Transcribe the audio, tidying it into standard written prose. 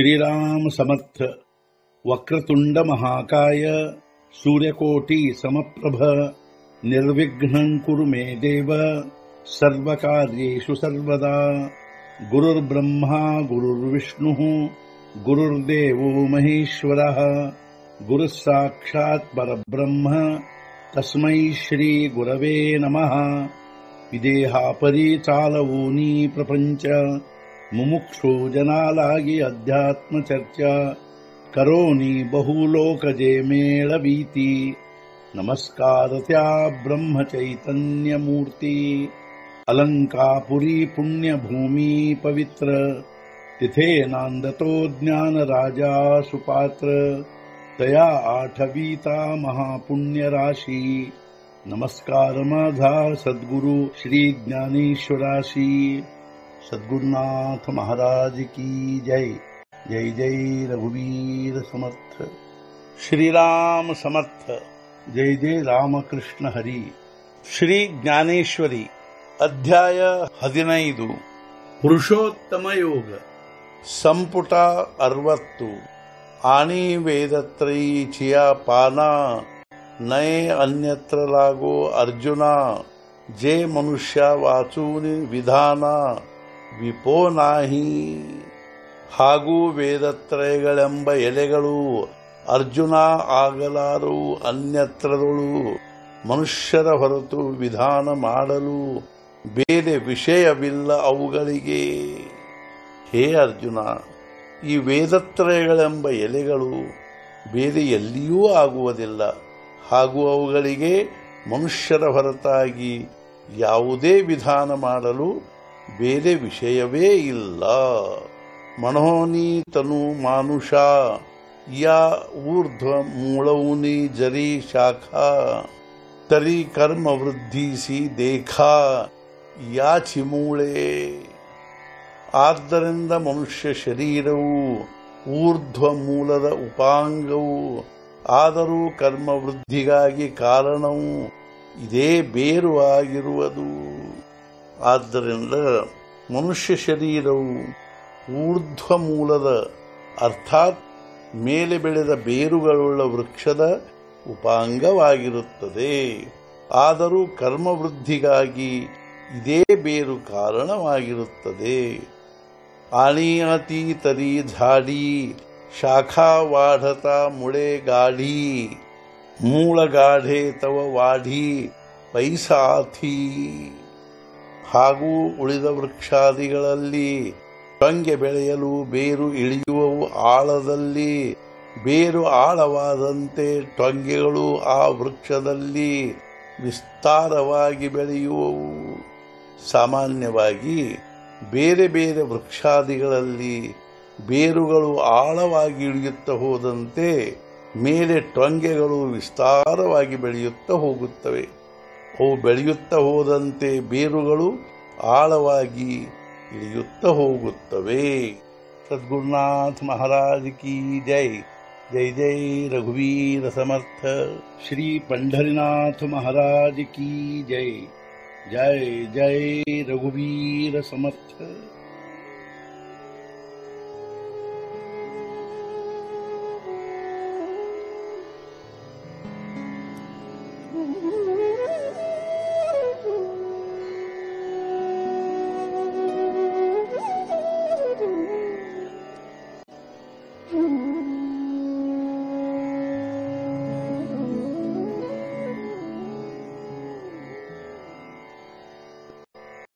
श्रीराम समर्थ। वक्रतुंड महाकाय सूर्यकोटि समप्रभ निर्विघ्नं कुरु मे देव सर्वकार्येषु सर्वदा। गुरुर्ब्रह्मा गुरुर्विष्णुः गुरुर्देवो महेश्वरः गुरुः साक्षात् परब्रह्म तस्मै श्री गुरवे नमः। विदेहापरि चालवूनी प्रपंच मुमुक्षु जनालागी अध्यात्म चर्चा करोनी बहुलोकजे मेळवीती। नमस्कार त्या ब्रह्म चैतन्य मूर्ती अलंकापुरी पुण्यभूमी पवित्र तिथे नांदतो ज्ञान राजा सुपात्र तया आठवीता महापुण्य राशी। नमस्कार माझा सद्गुरु श्री ज्ञानेश्वराशी। सद्गुरुनाथ महाराज की जय। जय जय रघुवीर समर्थ। श्रीराम समर्थ। जय जय रामकृष्ण हरी। श्री ज्ञानेश्वरी अध्याय 15 पुरुषोत्तम योग ಸಂಪುಟ 60 आणि ವೇದತ್ರಯೀಚಿಯ ಪಾನ ನಯ ಅನ್ಯತ್ರ लागो अर्जुन जे मनुष्य वाचून विधान ವಿಪೋ ನಾಹಿ। ಹಾಗೂ ವೇದತ್ರಯಗಳೆಂಬ ಎಲೆಗಳು ಅರ್ಜುನ ಆಗಲಾರು ಅನ್ಯತ್ರದಳು ಮನುಷ್ಯರ ಹೊರತು ವಿಧಾನ ಮಾಡಲು ಬೇರೆ ವಿಷಯವಿಲ್ಲ ಅವುಗಳಿಗೆ। ಹೇ ಅರ್ಜುನ, ಈ ವೇದತ್ರಯಗಳೆಂಬ ಎಲೆಗಳು ಬೇರೆ ಎಲ್ಲಿಯೂ ಆಗುವುದಿಲ್ಲ, ಹಾಗೂ ಅವುಗಳಿಗೆ ಮನುಷ್ಯರ ಹೊರತಾಗಿ ಯಾವುದೇ ವಿಧಾನ ಮಾಡಲು ಬೇರೆ ವಿಷಯವೇ ಇಲ್ಲ। ಮನೋನಿ ತನು ಮಾನುಷ ಯಾ ಊರ್ಧ್ವ ಮೂಳೌನಿ ಜರಿ ಶಾಖಾ ತರಿ ಕರ್ಮ ವೃದ್ಧಿಸಿ ದೇಖಾ ಯಾಚಿ ಮೂಳೆ। ಆದ್ದರಿಂದ ಮನುಷ್ಯ ಶರೀರವು ಊರ್ಧ್ವ ಮೂಲದ ಉಪಾಂಗವು, ಆದರೂ ಕರ್ಮ ವೃದ್ಧಿಗಾಗಿ ಕಾರಣವು ಇದೇ ಬೇರು ಆಗಿರುವುದು। ಆದ್ದರಿಂದ ಮನುಷ್ಯ ಶರೀರವು ಊರ್ಧ್ವ ಮೂಲದ ಅರ್ಥಾತ್ ಮೇಲೆ ಬೆಳೆದ ಬೇರುಗಳುಳ್ಳ ವೃಕ್ಷದ ಉಪಾಂಗವಾಗಿರುತ್ತದೆ, ಆದರೂ ಕರ್ಮವೃದ್ಧಿಗಾಗಿ ಇದೇ ಬೇರು ಕಾರಣವಾಗಿರುತ್ತದೆ। ಆಣಿಯಾತಿ ತರಿ ಝಾಡಿ ಶಾಖಾ ವಾಢತಾ ಮುಳೆ ಗಾಢಿ ಮೂಳ ಗಾಢೆ ತವ ವಾಢಿ ಪೈಸಾಥಿ। ಹಾಗೂ ಉಳಿದ ವೃಕ್ಷಾದಿಗಳಲ್ಲಿ ಟೊಂಗೆ ಬೆಳೆಯಲು ಬೇರು ಇಳಿಯುವವು ಆಳದಲ್ಲಿ, ಬೇರು ಆಳವಾದಂತೆ ಟೊಂಗೆಗಳು ಆ ವೃಕ್ಷದಲ್ಲಿ ವಿಸ್ತಾರವಾಗಿ ಬೆಳೆಯುವವು। ಸಾಮಾನ್ಯವಾಗಿ ಬೇರೆ ಬೇರೆ ವೃಕ್ಷಾದಿಗಳಲ್ಲಿ ಬೇರುಗಳು ಆಳವಾಗಿ ಇಳಿಯುತ್ತಾ ಹೋದಂತೆ ಮೇಲೆ ಟೊಂಗೆಗಳು ವಿಸ್ತಾರವಾಗಿ ಬೆಳೆಯುತ್ತಾ ಹೋಗುತ್ತವೆ। ಅವು ಬೆಳೆಯುತ್ತಾ ಹೋದಂತೆ ಬೇರುಗಳು ಆಳವಾಗಿ ಇಳಿಯುತ್ತಾ ಹೋಗುತ್ತವೆ। ಸದ್ಗುರುನಾಥ ಮಹಾರಾಜ್ ಕಿ ಜೈ। ಜೈ ಜೈ ರಘುವೀರ ಸಮರ್ಥ। ಶ್ರೀ पंढरीनाथ महाराज की जय। जय जय रघुवीर समर्थ।